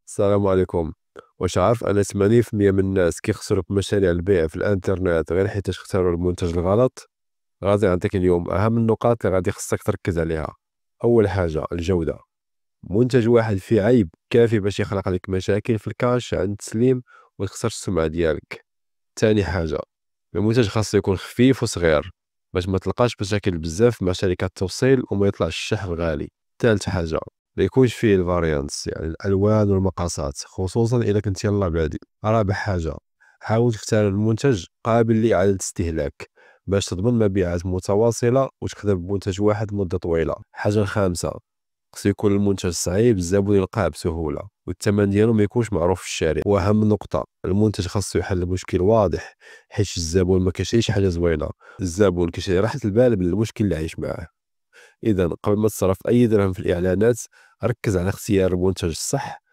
السلام عليكم. واش عارف أن 80% من الناس كيخسروا في مشاريع البيع في الانترنت غير حيتاش اختاروا المنتج الغلط؟ غادي نعطيك اليوم أهم النقاط اللي غادي خصك تركز عليها. أول حاجة الجودة. منتج واحد فيه عيب كافي باش يخلق لك مشاكل في الكاش عند التسليم وتخسر السمعة ديالك. تاني حاجة، المنتج خاصو يكون خفيف وصغير باش ما تلقاش مشاكل بزاف مع شركات التوصيل وما يطلعش الشحن غالي. ثالث حاجة، ما يكونش فيه الفاريانس يعني الالوان والمقاسات خصوصا اذا كنت يلا بادي. رابع حاجة، حاول تختار المنتج قابل لإعادة الاستهلاك باش تضمن مبيعات متواصلة وتخدم بمنتج واحد مدة طويلة. حاجة الخامسة، خصو يكون المنتج صعيب الزبون يلقاه بسهولة والثمن ديالو ما يكونش معروف في الشارع. واهم نقطة، المنتج خاصو يحل مشكل واضح حيت الزبون ما كيشريش حاجة زوينة، الزبون كيشري راحة البال بالمشكل اللي عايش معاه. اذا قبل ما تصرف اي درهم في الاعلانات ركز على اختيار المنتج الصح